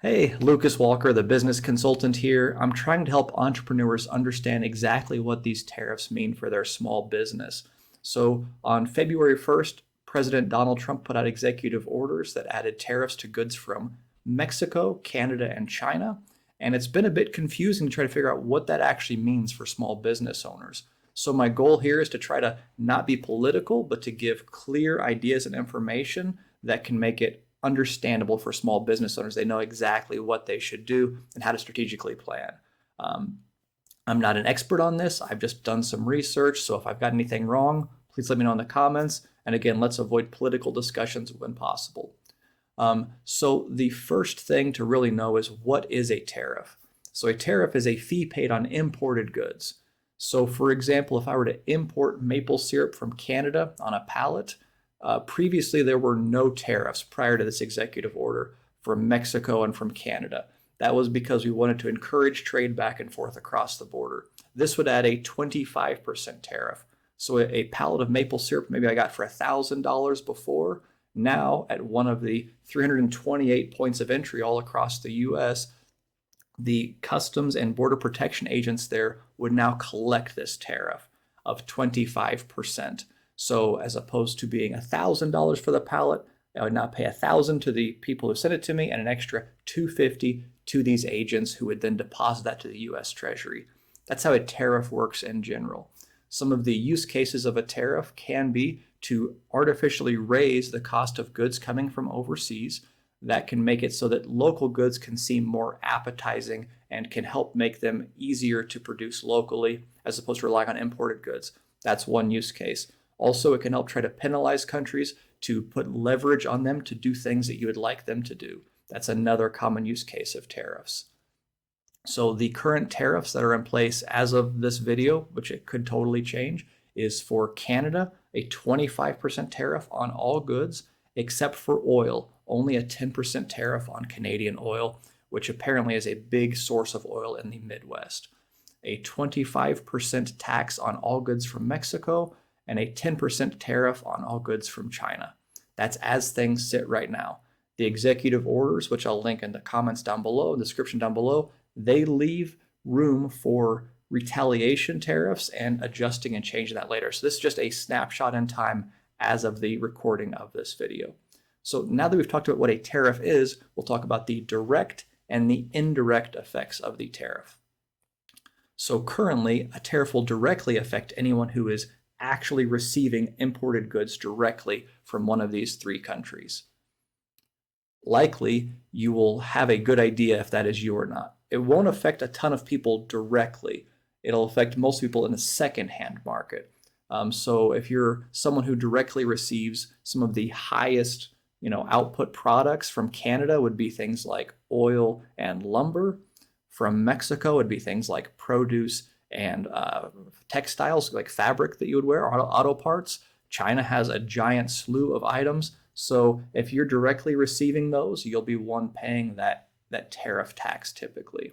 Hey, Lucas Walker, the business consultant here. I'm trying to help entrepreneurs understand exactly what these tariffs mean for their small business. So, on February 1st, President Donald Trump put out executive orders that added tariffs to goods from Mexico, Canada, and China. And it's been a bit confusing to try to figure out what that actually means for small business owners. So, my goal here is to try to not be political, but to give clear ideas and information that can make it understandable for small business owners. They know exactly what they should do and how to strategically plan. Um, I'm not an expert on this. I've just done some research. So if I've got anything wrong, please let me know in the comments. And again, let's avoid political discussions when possible. So the first thing to really know is, what is a tariff? So a tariff is a fee paid on imported goods. So for example, if I were to import maple syrup from Canada on a pallet, previously, there were no tariffs prior to this executive order from Mexico and from Canada. That was because we wanted to encourage trade back and forth across the border. This would add a 25% tariff. So a pallet of maple syrup maybe I got for $1,000 before, now at one of the 328 points of entry all across the US, the Customs and Border Protection agents there would now collect this tariff of 25%. So as opposed to being $1,000 for the pallet, I would now pay $1,000 to the people who sent it to me and an extra $250 to these agents who would then deposit that to the US Treasury. That's how a tariff works in general. Some of the use cases of a tariff can be to artificially raise the cost of goods coming from overseas. That can make it so that local goods can seem more appetizing and can help make them easier to produce locally as opposed to relying on imported goods. That's one use case. Also, it can help try to penalize countries to put leverage on them to do things that you would like them to do. That's another common use case of tariffs. So the current tariffs that are in place as of this video, which it could totally change, is for Canada, a 25% tariff on all goods except for oil, only a 10% tariff on Canadian oil, which apparently is a big source of oil in the Midwest. A 25% tax on all goods from Mexico, and a 10% tariff on all goods from China. That's as things sit right now. The executive orders, which I'll link in the comments down below, the description down below, they leave room for retaliation tariffs and adjusting and changing that later. So this is just a snapshot in time as of the recording of this video. So now that we've talked about what a tariff is, we'll talk about the direct and the indirect effects of the tariff. So currently, a tariff will directly affect anyone who is actually receiving imported goods directly from one of these three countries. Likely, you will have a good idea if that is you or not. It won't affect a ton of people directly. It'll affect most people in the second-hand market. So if you're someone who directly receives some of the highest, output products from Canada, would be things like oil and lumber. From Mexico would be things like produce and textiles, like fabric that you would wear, auto parts. China has a giant slew of items. So if you're directly receiving those, you'll be one paying that tariff tax typically.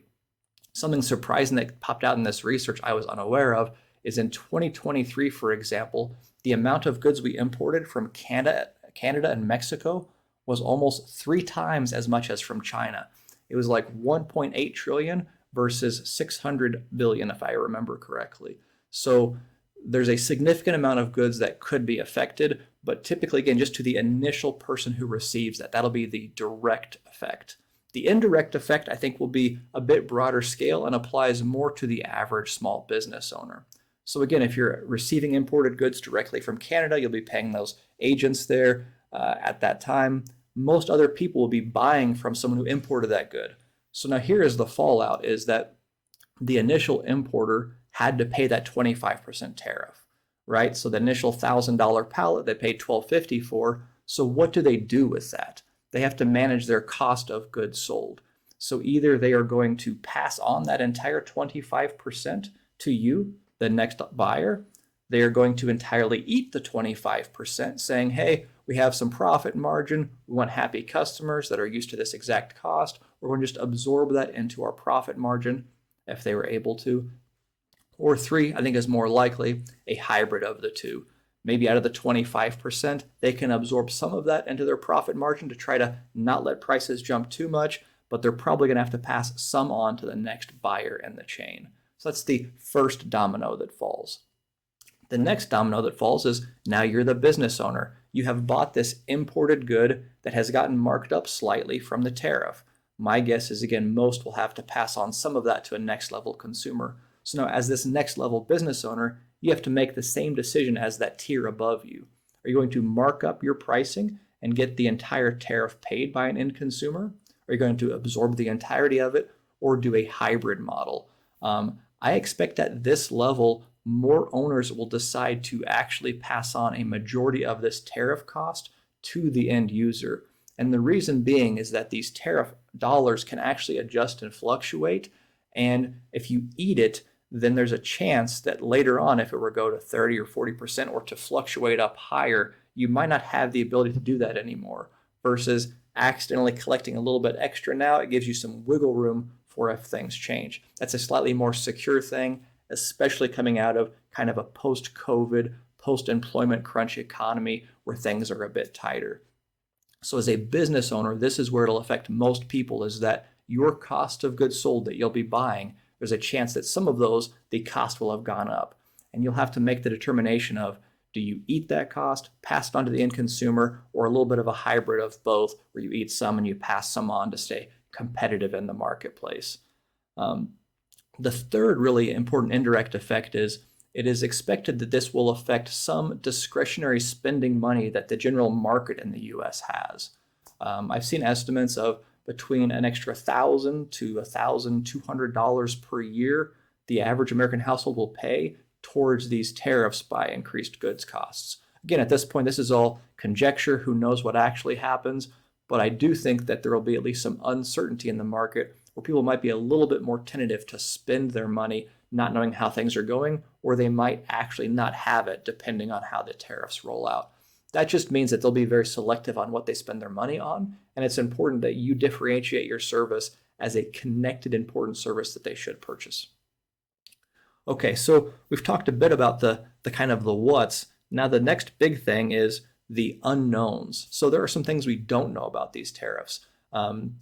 Something surprising that popped out in this research I was unaware of is in 2023, for example, the amount of goods we imported from Canada and Mexico was almost 3 times as much as from China. It was like 1.8 trillion versus 600 billion, if I remember correctly. So there's a significant amount of goods that could be affected, but typically, again, just to the initial person who receives that. That'll be the direct effect. The indirect effect, I think, will be a bit broader scale and applies more to the average small business owner. So again, if you're receiving imported goods directly from Canada, you'll be paying those agents there at that time. Most other people will be buying from someone who imported that good. So now here is the fallout, is that the initial importer had to pay that 25% tariff, right? So the initial $1,000 pallet they paid $1,250 for. So what do they do with that? They have to manage their cost of goods sold. So either they are going to pass on that entire 25% to you, the next buyer. They are going to entirely eat the 25%, saying, hey, we have some profit margin. We want happy customers that are used to this exact cost. We're going to just absorb that into our profit margin if they were able to. Or 3, I think is more likely, a hybrid of the two. Maybe out of the 25%, they can absorb some of that into their profit margin to try to not let prices jump too much, but they're probably going to have to pass some on to the next buyer in the chain. So that's the first domino that falls. The next domino that falls is now you're the business owner. You have bought this imported good that has gotten marked up slightly from the tariff. My guess is, again, most will have to pass on some of that to a next level consumer. So now, as this next level business owner, you have to make the same decision as that tier above you. Are you going to mark up your pricing and get the entire tariff paid by an end consumer? Are you going to absorb the entirety of it or do a hybrid model? I expect at this level, more owners will decide to actually pass on a majority of this tariff cost to the end user. And the reason being is that these tariff dollars can actually adjust and fluctuate. And if you eat it, then there's a chance that later on, if it were to go to 30 or 40% or to fluctuate up higher, you might not have the ability to do that anymore. Versus accidentally collecting a little bit extra now, it gives you some wiggle room for if things change. That's a slightly more secure thing, especially coming out of kind of a post-COVID, post-employment crunch economy where things are a bit tighter. So as a business owner, this is where it'll affect most people, is that your cost of goods sold that you'll be buying, there's a chance that some of those, the cost will have gone up. And you'll have to make the determination of, do you eat that cost, pass it on to the end consumer, or a little bit of a hybrid of both, where you eat some and you pass some on to stay competitive in the marketplace. The third really important indirect effect is it is expected that this will affect some discretionary spending money that the general market in the US has. I've seen estimates of between an extra $1,000 to $1,200 per year the average American household will pay towards these tariffs by increased goods costs. Again, at this point, this is all conjecture. Who knows what actually happens? But I do think that there will be at least some uncertainty in the market where people might be a little bit more tentative to spend their money, not knowing how things are going, or they might actually not have it depending on how the tariffs roll out. That just means that they'll be very selective on what they spend their money on, and it's important that you differentiate your service as a connected, important service that they should purchase. Okay, so we've talked a bit about the kind of the what's. Now the next big thing is the unknowns. So there are some things we don't know about these tariffs.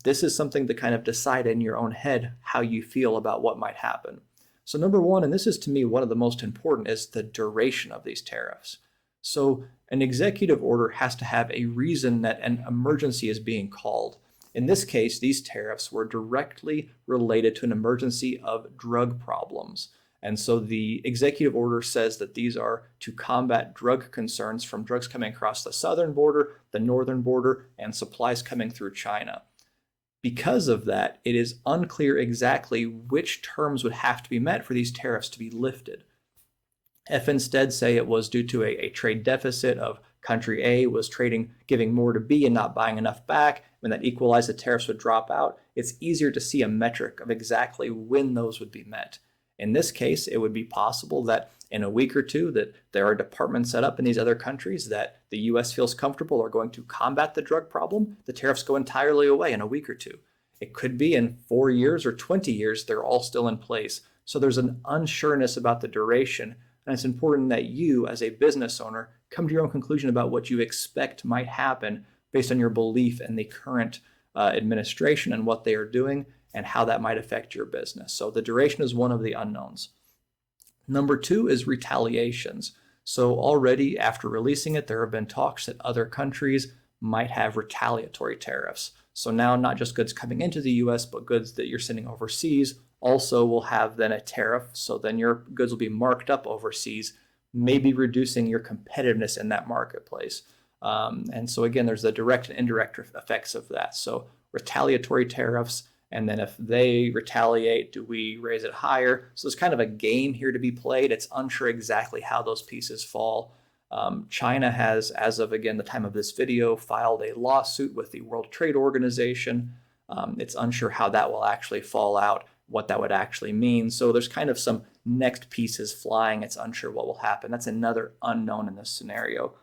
This is something to kind of decide in your own head how you feel about what might happen. So number one, and this is to me one of the most important, is the duration of these tariffs. So an executive order has to have a reason that an emergency is being called. In this case, these tariffs were directly related to an emergency of drug problems. And so the executive order says that these are to combat drug concerns from drugs coming across the southern border, the northern border, and supplies coming through China. Because of that, it is unclear exactly which terms would have to be met for these tariffs to be lifted. If instead, say, it was due to a trade deficit of country A was giving more to B and not buying enough back, when that equalized, the tariffs would drop out, it's easier to see a metric of exactly when those would be met. In this case, it would be possible that in a week or two that there are departments set up in these other countries that the US feels comfortable are going to combat the drug problem. The tariffs go entirely away in a week or two. It could be in 4 years or 20 years, they're all still in place. So there's an unsureness about the duration. And it's important that you, as a business owner, come to your own conclusion about what you expect might happen based on your belief in the current administration and what they are doing and how that might affect your business. So the duration is one of the unknowns. Number two is retaliations. So already after releasing it, there have been talks that other countries might have retaliatory tariffs. So now not just goods coming into the US, but goods that you're sending overseas also will have then a tariff. So then your goods will be marked up overseas, maybe reducing your competitiveness in that marketplace. And so again, there's the direct and indirect effects of that. So retaliatory tariffs, and then if they retaliate, do we raise it higher? So there's kind of a game here to be played. It's unsure exactly how those pieces fall. China has, as of, again, the time of this video, filed a lawsuit with the World Trade Organization. It's unsure how that will actually fall out, what that would actually mean. So there's kind of some next pieces flying. It's unsure what will happen. That's another unknown in this scenario.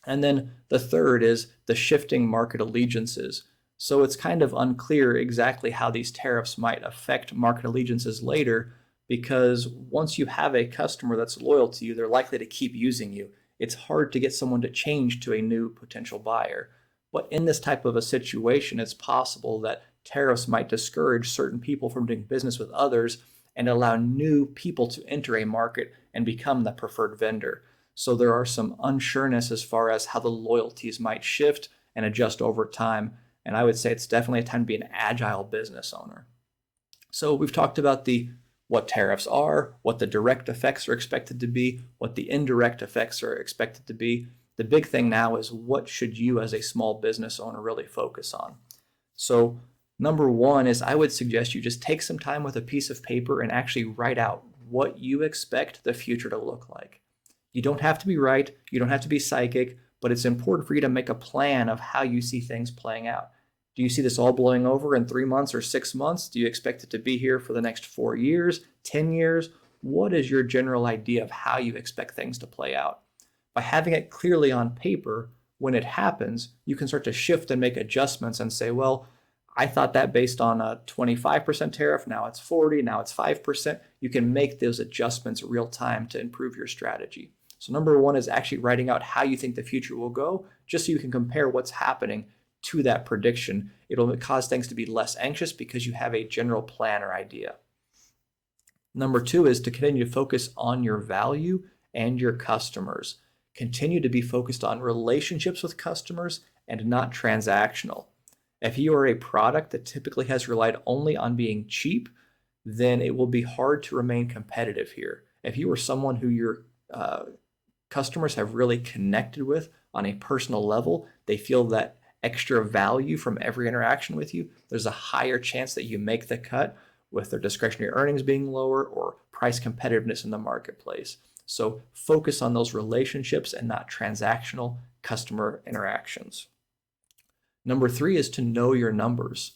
And then the third is the shifting market allegiances. So it's kind of unclear exactly how these tariffs might affect market allegiances later, because once you have a customer that's loyal to you, they're likely to keep using you. It's hard to get someone to change to a new potential buyer. But in this type of a situation, it's possible that tariffs might discourage certain people from doing business with others and allow new people to enter a market and become the preferred vendor. So there are some unsureness as far as how the loyalties might shift and adjust over time. And I would say it's definitely a time to be an agile business owner. So we've talked about what tariffs are, what the direct effects are expected to be, what the indirect effects are expected to be. The big thing now is what should you as a small business owner really focus on? So number one is I would suggest you just take some time with a piece of paper and actually write out what you expect the future to look like. You don't have to be right, you don't have to be psychic, but it's important for you to make a plan of how you see things playing out. Do you see this all blowing over in 3 months or 6 months? Do you expect it to be here for the next 4 years, 10 years? What is your general idea of how you expect things to play out? By having it clearly on paper, when it happens, you can start to shift and make adjustments and say, well, I thought that based on a 25% tariff, now it's 40, now it's 5%. You can make those adjustments real time to improve your strategy. So number one is actually writing out how you think the future will go, just so you can compare what's happening to that prediction. It'll cause things to be less anxious because you have a general plan or idea. Number two is to continue to focus on your value and your customers. Continue to be focused on relationships with customers and not transactional. If you are a product that typically has relied only on being cheap, then it will be hard to remain competitive here. If you are someone who your customers have really connected with on a personal level, they feel that extra value from every interaction with you, there's a higher chance that you make the cut with their discretionary earnings being lower or price competitiveness in the marketplace. So focus on those relationships and not transactional customer interactions. Number three is to know your numbers.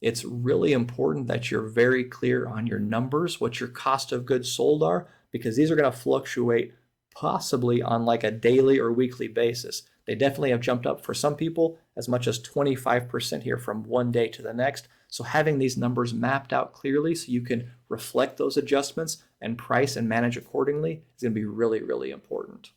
It's really important that you're very clear on your numbers, what your cost of goods sold are, because these are going to fluctuate possibly on like a daily or weekly basis. They definitely have jumped up for some people as much as 25% here from one day to the next. So having these numbers mapped out clearly so you can reflect those adjustments and price and manage accordingly is going to be really, really important.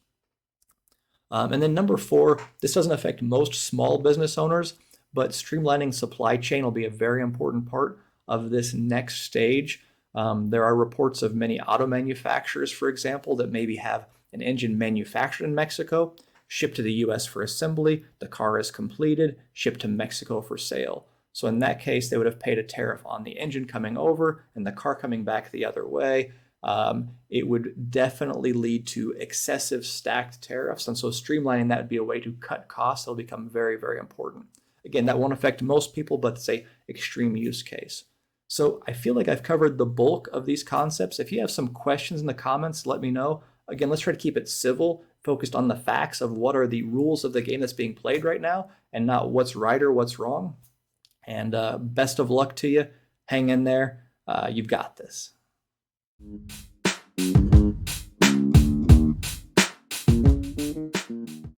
And then number four, this doesn't affect most small business owners, but streamlining supply chain will be a very important part of this next stage. There are reports of many auto manufacturers, for example, that maybe have an engine manufactured in Mexico, shipped to the US for assembly, the car is completed, shipped to Mexico for sale. So in that case, they would have paid a tariff on the engine coming over and the car coming back the other way. It would definitely lead to excessive stacked tariffs. And so streamlining that would be a way to cut costs. It'll become very, very important. Again, that won't affect most people, but it's an extreme use case. So I feel like I've covered the bulk of these concepts. If you have some questions in the comments, let me know. Again, let's try to keep it civil, focused on the facts of what are the rules of the game that's being played right now and not what's right or what's wrong. And best of luck to you. Hang in there. You've got this.